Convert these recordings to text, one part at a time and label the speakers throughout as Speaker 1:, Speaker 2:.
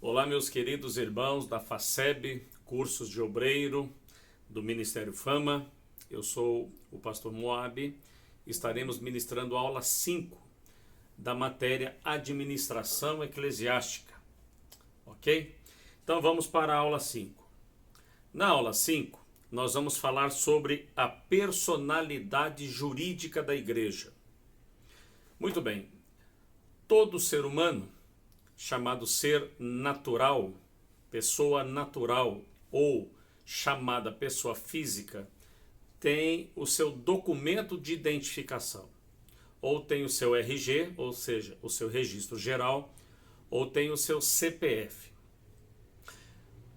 Speaker 1: Olá, meus queridos irmãos da FACEB, cursos de obreiro do Ministério Fama. Eu sou o pastor Moab. Estaremos ministrando a aula 5 da matéria Administração Eclesiástica. Ok? Então vamos para a aula 5. Na aula 5, nós vamos falar sobre a personalidade jurídica da igreja. Muito bem. Todo ser humano, chamado ser natural, pessoa natural ou chamada pessoa física, tem o seu documento de identificação. Ou tem o seu RG, ou seja, o seu registro geral, ou tem o seu CPF.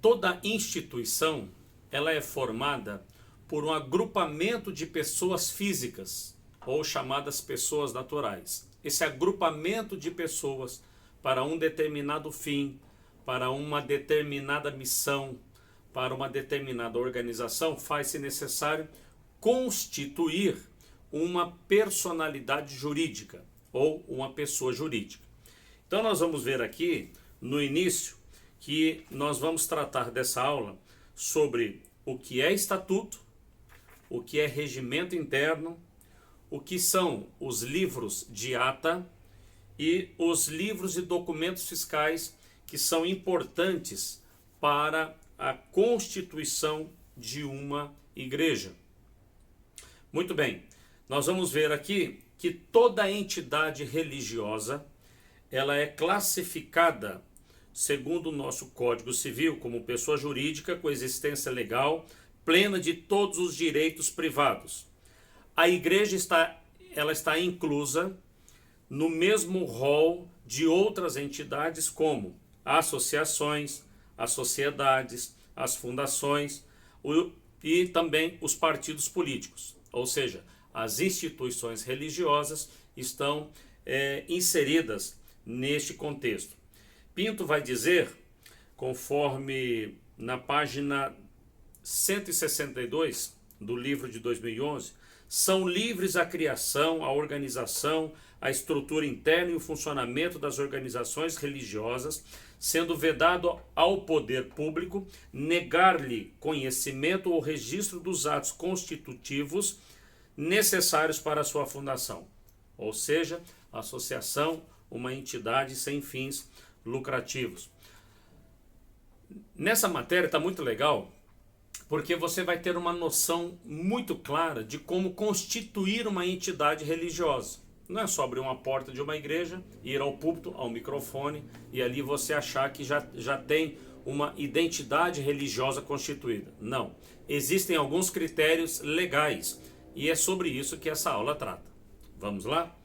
Speaker 1: Toda instituição, ela é formada por um agrupamento de pessoas físicas, ou chamadas pessoas naturais. Esse agrupamento de pessoas para um determinado fim, para uma determinada missão, para uma determinada organização, faz-se necessário constituir uma personalidade jurídica ou uma pessoa jurídica. Então nós vamos ver aqui no início que nós vamos tratar dessa aula sobre o que é estatuto, o que é regimento interno, o que são os livros de ata e os livros e documentos fiscais que são importantes para a constituição de uma igreja. Muito bem, nós vamos ver aqui que toda entidade religiosa ela é classificada segundo o nosso Código Civil como pessoa jurídica com existência legal plena de todos os direitos privados. A igreja está inclusa no mesmo rol de outras entidades como associações, as sociedades, as fundações e também os partidos políticos. Ou seja, as instituições religiosas estão inseridas neste contexto. Pinto vai dizer, conforme na página 162 do livro de 2011, são livres a criação, a organização, a estrutura interna e o funcionamento das organizações religiosas, sendo vedado ao poder público negar-lhe conhecimento ou registro dos atos constitutivos necessários para a sua fundação. Ou seja, a associação, uma entidade sem fins lucrativos. Nessa matéria está muito legal, porque você vai ter uma noção muito clara de como constituir uma entidade religiosa. Não é só abrir uma porta de uma igreja, ir ao púlpito, ao microfone, e ali você achar que já tem uma identidade religiosa constituída. Não. Existem alguns critérios legais, e é sobre isso que essa aula trata. Vamos lá?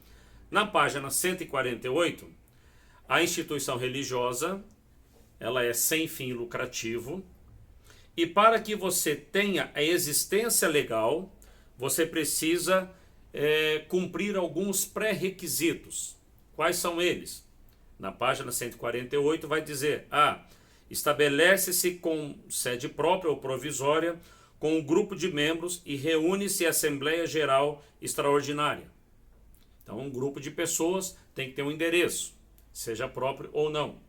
Speaker 1: Na página 148, a instituição religiosa, ela é sem fim lucrativo, e para que você tenha a existência legal, você precisa cumprir alguns pré-requisitos. Quais são eles? Na página 148 vai dizer: estabelece-se com sede própria ou provisória, com um grupo de membros e reúne-se a Assembleia Geral Extraordinária. Então, um grupo de pessoas tem que ter um endereço, seja próprio ou não.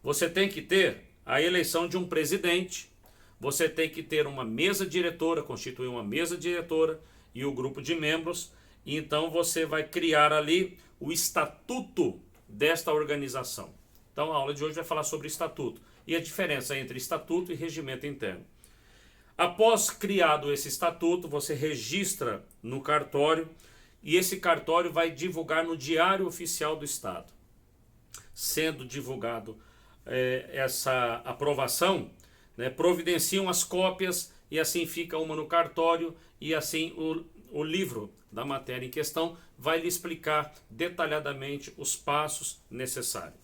Speaker 1: Você tem que ter a eleição de um presidente. Você tem que ter uma mesa diretora, constituir uma mesa diretora e o grupo de membros. E então você vai criar ali o estatuto desta organização. Então a aula de hoje vai falar sobre estatuto e a diferença entre estatuto e regimento interno. Após criado esse estatuto, você registra no cartório e esse cartório vai divulgar no Diário Oficial do Estado. Sendo divulgado essa aprovação, providenciam as cópias e assim fica uma no cartório e assim o livro da matéria em questão vai lhe explicar detalhadamente os passos necessários.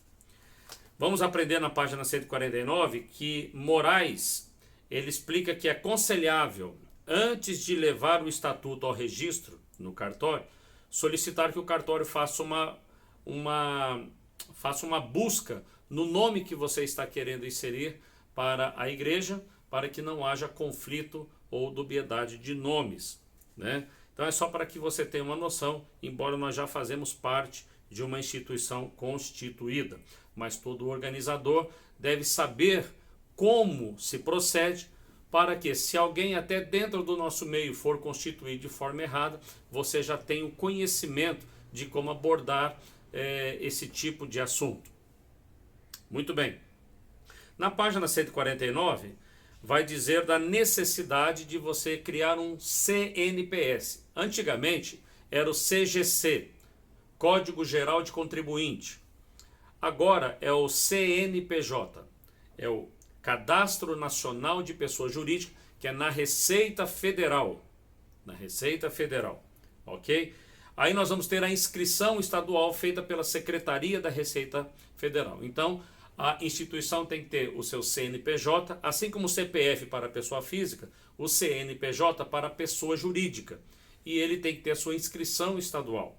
Speaker 1: Vamos aprender na página 149 que Moraes ele explica que é aconselhável, antes de levar o estatuto ao registro no cartório, solicitar que o cartório faça uma busca no nome que você está querendo inserir para a igreja, para que não haja conflito ou dubiedade de nomes, né? Então é só para que você tenha uma noção, embora nós já fazemos parte de uma instituição constituída. mas todo organizador deve saber como se procede para que, se alguém até dentro do nosso meio for constituído de forma errada, você já tenha o conhecimento de como abordar esse tipo de assunto. Muito bem. Na página 149, vai dizer da necessidade de você criar um CNPS. Antigamente era o CGC, Código Geral de Contribuinte. Agora é o CNPJ, é o Cadastro Nacional de Pessoa Jurídica, que é na Receita Federal. Na Receita Federal, ok? Aí nós vamos ter a inscrição estadual feita pela Secretaria da Receita Federal. Então, a instituição tem que ter o seu CNPJ, assim como o CPF para a pessoa física, o CNPJ para a pessoa jurídica. E ele tem que ter a sua inscrição estadual.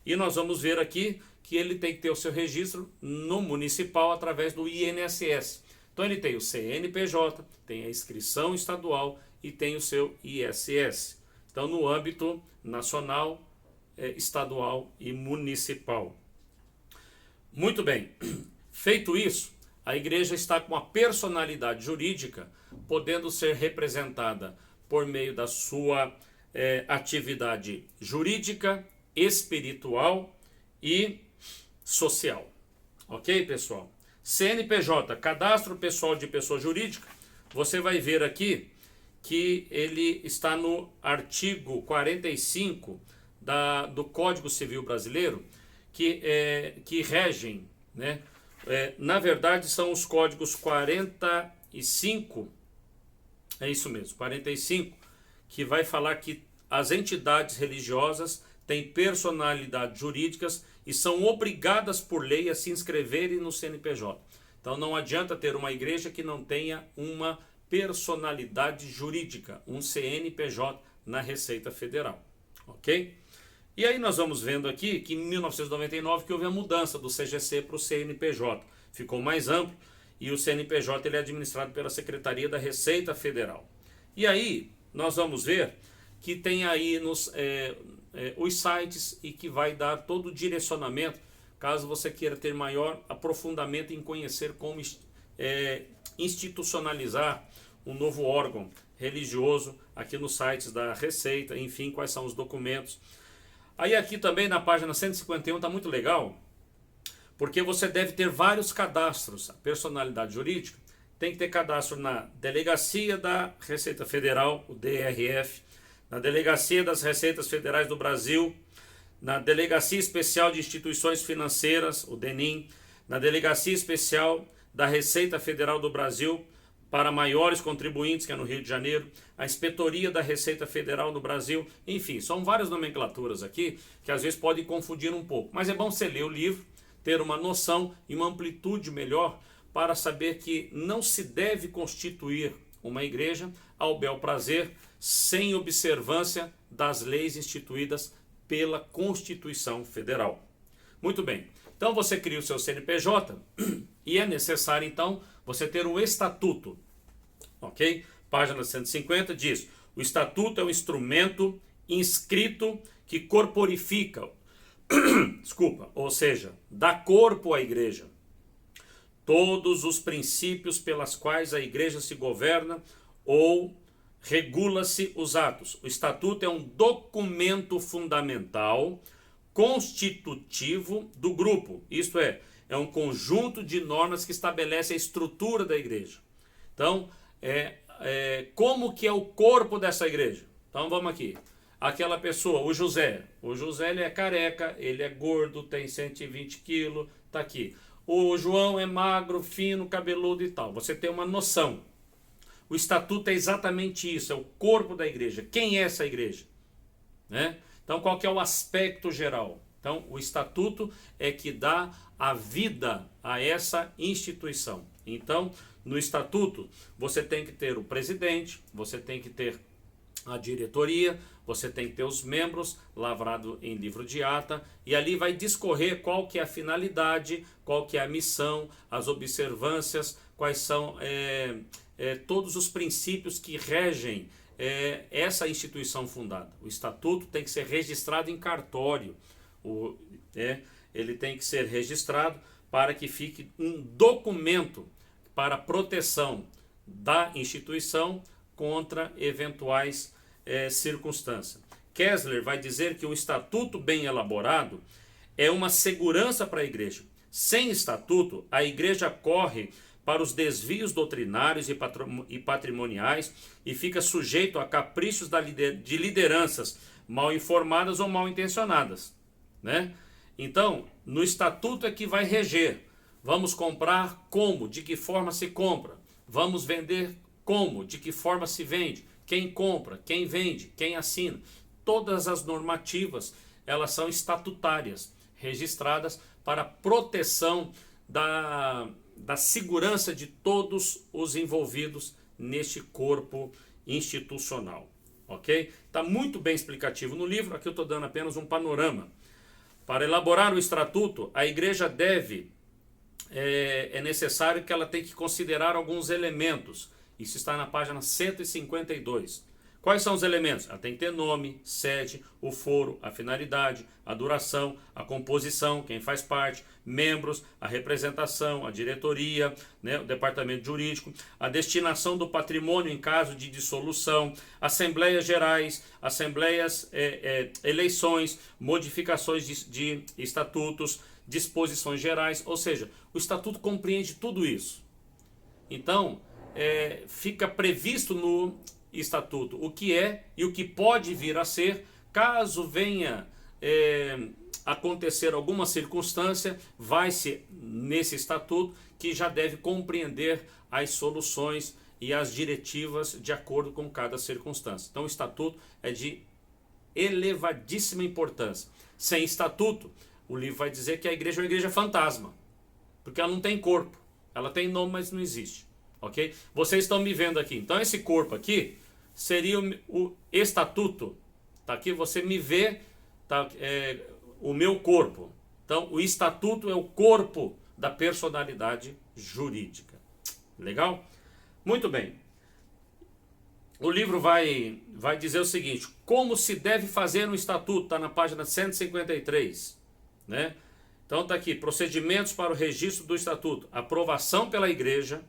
Speaker 1: E nós vamos ver aqui que ele tem que ter o seu registro no municipal através do INSS. Então ele tem o CNPJ, tem a inscrição estadual e tem o seu ISS. Então no âmbito nacional, estadual e municipal. Muito bem. Feito isso, a igreja está com a personalidade jurídica, podendo ser representada por meio da sua atividade jurídica, espiritual e social. Ok, pessoal? CNPJ, Cadastro Pessoal de Pessoa Jurídica, você vai ver aqui que ele está no artigo 45 do Código Civil Brasileiro, que regem, né? Na verdade são os códigos 45, é isso mesmo, 45, que vai falar que as entidades religiosas têm personalidades jurídicas e são obrigadas por lei a se inscreverem no CNPJ. Então não adianta ter uma igreja que não tenha uma personalidade jurídica, um CNPJ na Receita Federal, ok? E aí nós vamos vendo aqui que em 1999 que houve a mudança do CGC para o CNPJ. Ficou mais amplo e o CNPJ ele é administrado pela Secretaria da Receita Federal. E aí nós vamos ver que tem aí os sites e que vai dar todo o direcionamento, caso você queira ter maior aprofundamento em conhecer como institucionalizar um novo órgão religioso aqui nos sites da Receita, enfim, quais são os documentos. Aí aqui também na página 151 está muito legal, porque você deve ter vários cadastros. A personalidade jurídica tem que ter cadastro na Delegacia da Receita Federal, o DRF, na Delegacia das Receitas Federais do Brasil, na Delegacia Especial de Instituições Financeiras, o DENIM, na Delegacia Especial da Receita Federal do Brasil para maiores contribuintes, que é no Rio de Janeiro, a Inspetoria da Receita Federal no Brasil, enfim, são várias nomenclaturas aqui que às vezes podem confundir um pouco, mas é bom você ler o livro, ter uma noção e uma amplitude melhor para saber que não se deve constituir uma igreja ao bel prazer sem observância das leis instituídas pela Constituição Federal. Muito bem, então você cria o seu CNPJ e é necessário então você ter um estatuto, ok? Página 150 diz: o estatuto é um instrumento inscrito que corporifica, ou seja, dá corpo à igreja, todos os princípios pelas quais a igreja se governa ou regula-se os atos. O estatuto é um documento fundamental constitutivo do grupo, isto é um conjunto de normas que estabelece a estrutura da igreja. Então, como que é o corpo dessa igreja? Então vamos aqui. Aquela pessoa, o José ele é careca, ele é gordo, tem 120 quilos, tá aqui. O João é magro, fino, cabeludo e tal. Você tem uma noção. O estatuto é exatamente isso, é o corpo da igreja. Quem é essa igreja? Né? Então qual que é o aspecto geral? Então o estatuto é que dá a vida a essa instituição. Então no estatuto você tem que ter o presidente, você tem que ter a diretoria, você tem que ter os membros, lavrado em livro de ata, e ali vai discorrer qual que é a finalidade, qual que é a missão, as observâncias, quais são todos os princípios que regem essa instituição fundada. O estatuto tem que ser registrado em cartório, ele tem que ser registrado para que fique um documento para proteção da instituição contra eventuais circunstâncias. Kessler vai dizer que o estatuto bem elaborado é uma segurança para a igreja. Sem estatuto, a igreja corre para os desvios doutrinários e patrimoniais e fica sujeito a caprichos de lideranças mal informadas ou mal intencionadas, né? Então, no estatuto é que vai reger. Vamos comprar como, de que forma se compra. Vamos vender como, de que forma se vende. Quem compra, quem vende, quem assina. Todas as normativas, elas são estatutárias, registradas para proteção da segurança de todos os envolvidos neste corpo institucional. Ok? Está muito bem explicativo no livro, aqui eu estou dando apenas um panorama. Para elaborar o estatuto, a igreja é necessário que ela tenha que considerar alguns elementos. Isso está na página 152. Quais são os elementos? Ela tem que ter nome, sede, o foro, a finalidade, a duração, a composição, quem faz parte, membros, a representação, a diretoria, né, o departamento jurídico, a destinação do patrimônio em caso de dissolução, assembleias gerais, eleições, modificações de estatutos, disposições gerais, ou seja, o estatuto compreende tudo isso. Então, fica previsto no estatuto o que é e o que pode vir a ser, caso venha acontecer alguma circunstância, vai-se nesse estatuto que já deve compreender as soluções e as diretivas de acordo com cada circunstância. Então o estatuto é de elevadíssima importância. Sem estatuto, o livro vai dizer que a igreja é uma igreja fantasma, porque ela não tem corpo, ela tem nome, mas não existe. Ok? Vocês estão me vendo aqui, então esse corpo aqui seria o estatuto. Tá aqui, você me vê, tá, o meu corpo. Então, o estatuto é o corpo da personalidade jurídica. Legal? Muito bem. O livro vai dizer o seguinte: como se deve fazer um estatuto, está na página 153. Né? Então, está aqui: procedimentos para o registro do estatuto, aprovação pela igreja,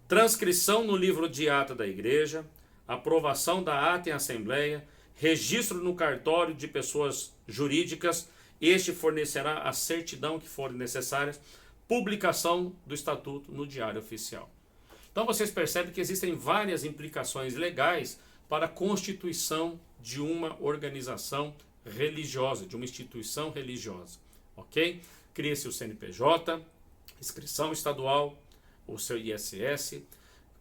Speaker 1: transcrição no livro de ata da igreja, aprovação da ata em assembleia, registro no cartório de pessoas jurídicas, este fornecerá a certidão que forem necessárias, publicação do estatuto no diário oficial. Então vocês percebem que existem várias implicações legais para a constituição de uma organização religiosa, de uma instituição religiosa, ok? Cria-se o CNPJ, inscrição estadual, o seu ISS,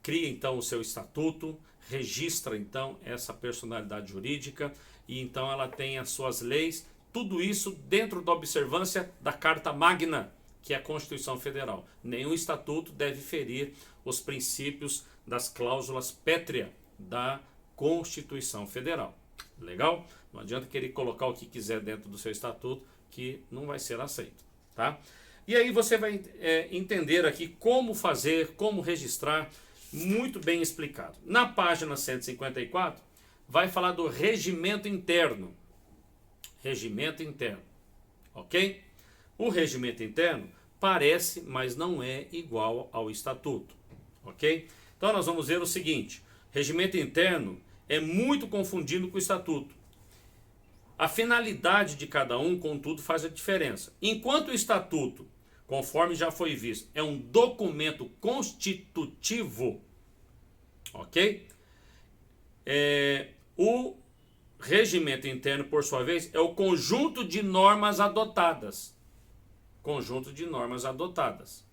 Speaker 1: cria então o seu estatuto, registra então essa personalidade jurídica e então ela tem as suas leis, tudo isso dentro da observância da Carta Magna, que é a Constituição Federal. Nenhum estatuto deve ferir os princípios das cláusulas pétrea da Constituição Federal. Legal? Não adianta querer colocar o que quiser dentro do seu estatuto, que não vai ser aceito, tá? E aí você vai entender aqui como fazer, como registrar, muito bem explicado. Na página 154, vai falar do regimento interno. Regimento interno, ok? O regimento interno parece, mas não é igual ao estatuto, ok? Então nós vamos ver o seguinte: regimento interno é muito confundido com o estatuto. A finalidade de cada um, contudo, faz a diferença. Enquanto o estatuto, conforme já foi visto, é um documento constitutivo, ok? O regimento interno, por sua vez, é o conjunto de normas adotadas. Conjunto de normas adotadas,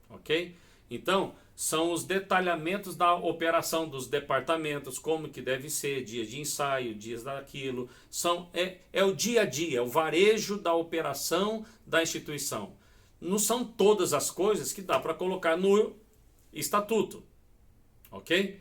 Speaker 1: ok? Então, são os detalhamentos da operação dos departamentos, como que deve ser, dia de ensaio, dias daquilo, é o dia a dia, é o varejo da operação da instituição. Não são todas as coisas que dá para colocar no estatuto, ok?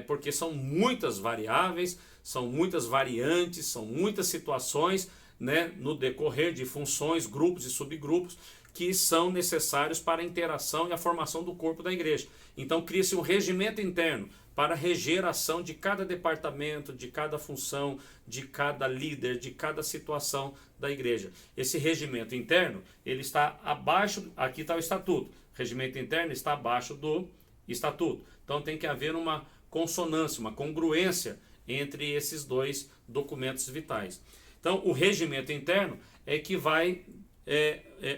Speaker 1: Porque são muitas variáveis, são muitas variantes, são muitas situações, né, no decorrer de funções, grupos e subgrupos, que são necessários para a interação e a formação do corpo da igreja. Então cria-se um regimento interno para reger a ação de cada departamento, de cada função, de cada líder, de cada situação da igreja. Esse regimento interno, ele está abaixo, aqui está o estatuto. O regimento interno está abaixo do estatuto. Então tem que haver uma consonância, uma congruência entre esses dois documentos vitais. Então o regimento interno é que vai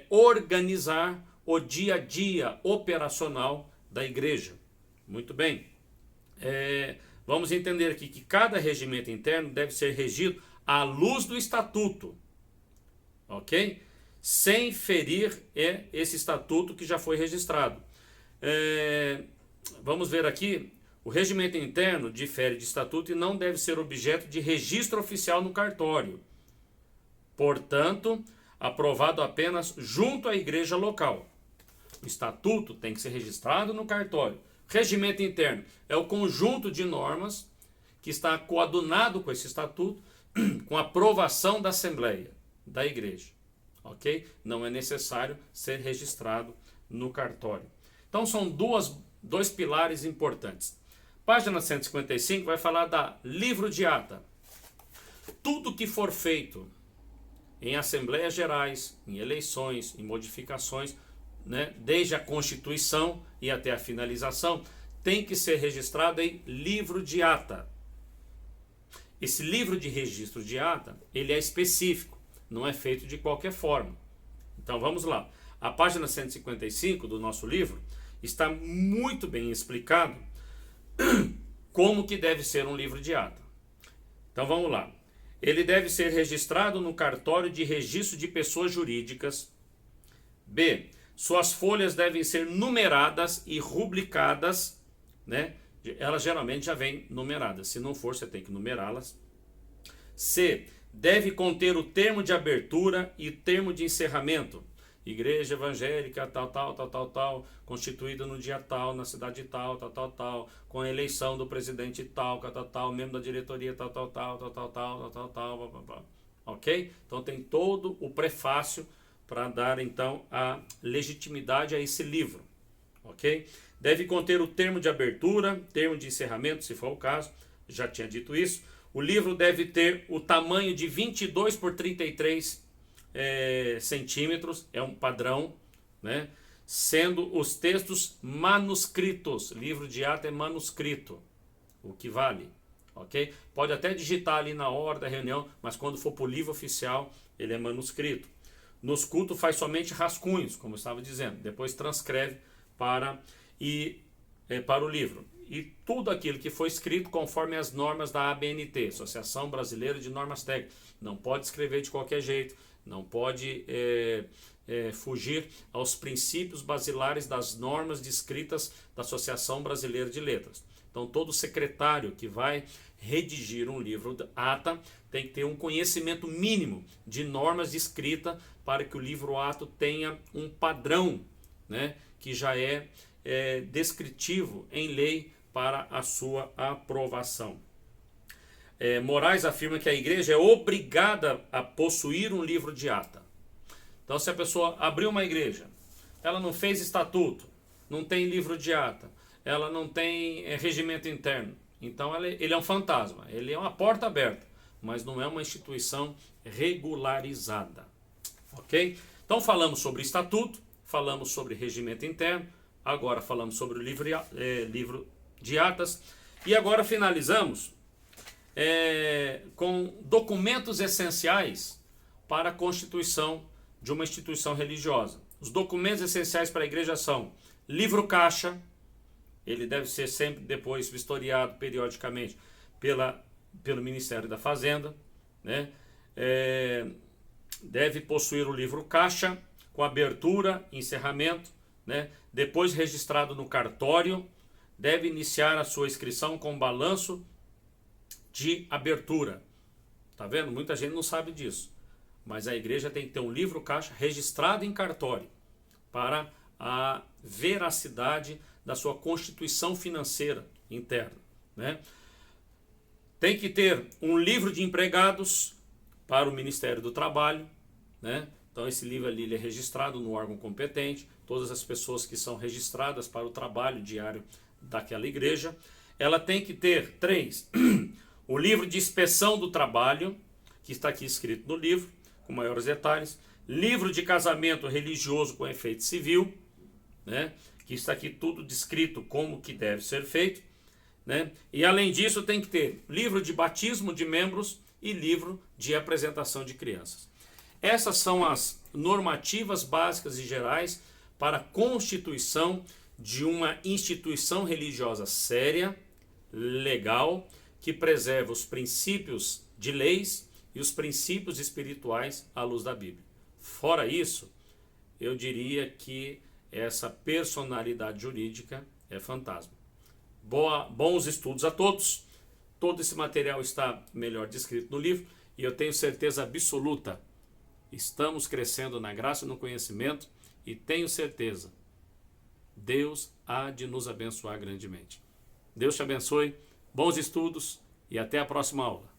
Speaker 1: organizar o dia a dia operacional da igreja. Muito bem. Vamos entender aqui que cada regimento interno deve ser regido à luz do estatuto, ok? Sem ferir esse estatuto que já foi registrado. Vamos ver aqui, o regimento interno difere de estatuto e não deve ser objeto de registro oficial no cartório. Portanto, aprovado apenas junto à igreja local. O estatuto tem que ser registrado no cartório. Regimento interno é o conjunto de normas que está coadunado com esse estatuto, com aprovação da Assembleia da igreja. Ok? Não é necessário ser registrado no cartório. Então são dois pilares importantes. Página 155 vai falar da livro de ata. Tudo que for feito em assembleias gerais, em eleições, em modificações, né, desde a Constituição e até a finalização, tem que ser registrado em livro de ata. Esse livro de registro de ata, ele é específico, não é feito de qualquer forma. Então vamos lá. A página 155 do nosso livro está muito bem explicado como que deve ser um livro de ata. Então vamos lá. Ele deve ser registrado no cartório de registro de pessoas jurídicas. B. Suas folhas devem ser numeradas e rubricadas, né? Elas geralmente já vêm numeradas. Se não for, você tem que numerá-las. C. Deve conter o termo de abertura e termo de encerramento. Igreja evangélica, tal, constituída no dia tal, na cidade tal, com a eleição do presidente tal, membro da diretoria tal, ok? Então tem todo o prefácio para dar então a legitimidade a esse livro, ok? Deve conter o termo de abertura, termo de encerramento, se for o caso, já tinha dito isso. O livro deve ter o tamanho de 22 por 33 centímetros, é um padrão, né? Sendo os textos manuscritos. Livro de ata é manuscrito, o que vale, ok? Pode até digitar ali na hora da reunião, mas quando for para o livro oficial, ele é manuscrito. Nos cultos faz somente rascunhos, como eu estava dizendo, depois transcreve para o livro. E tudo aquilo que foi escrito conforme as normas da ABNT, Associação Brasileira de Normas Técnicas. Não pode escrever de qualquer jeito, não pode fugir aos princípios basilares das normas descritas da Associação Brasileira de Letras. Então todo secretário que vai redigir um livro de ata tem que ter um conhecimento mínimo de normas de escrita para que o livro ato tenha um padrão, né, que já é descritivo em lei para a sua aprovação. Moraes afirma que a igreja é obrigada a possuir um livro de ata. Então se a pessoa abriu uma igreja, ela não fez estatuto, não tem livro de ata, ela não tem regimento interno, então ele é um fantasma, ele é uma porta aberta, mas não é uma instituição regularizada, ok? Então falamos sobre estatuto, falamos sobre regimento interno, agora falamos sobre o livro de atas, e agora finalizamos com documentos essenciais para a constituição de uma instituição religiosa. Os documentos essenciais para a igreja são livro caixa, ele deve ser sempre depois vistoriado periodicamente pelo Ministério da Fazenda, né? Deve possuir o livro caixa com abertura, encerramento, né? Depois registrado no cartório, deve iniciar a sua inscrição com balanço de abertura. Tá vendo? Muita gente não sabe disso. Mas a igreja tem que ter um livro caixa registrado em cartório para a veracidade da sua constituição financeira interna, né? Tem que ter um livro de empregados para o Ministério do Trabalho, né? Então esse livro ali ele é registrado no órgão competente, todas as pessoas que são registradas para o trabalho diário daquela igreja. Ela tem que ter 3, o livro de inspeção do trabalho, que está aqui escrito no livro, com maiores detalhes, livro de casamento religioso com efeito civil, né, que está aqui tudo descrito como que deve ser feito, né, e além disso tem que ter livro de batismo de membros e livro de apresentação de crianças. Essas são as normativas básicas e gerais para a constituição de uma instituição religiosa séria, legal, que preserva os princípios de leis e os princípios espirituais à luz da Bíblia. Fora isso, eu diria que essa personalidade jurídica é fantasma. Bons estudos a todos. Todo esse material está melhor descrito no livro e eu tenho certeza absoluta, estamos crescendo na graça e no conhecimento e tenho certeza, Deus há de nos abençoar grandemente. Deus te abençoe, bons estudos e até a próxima aula.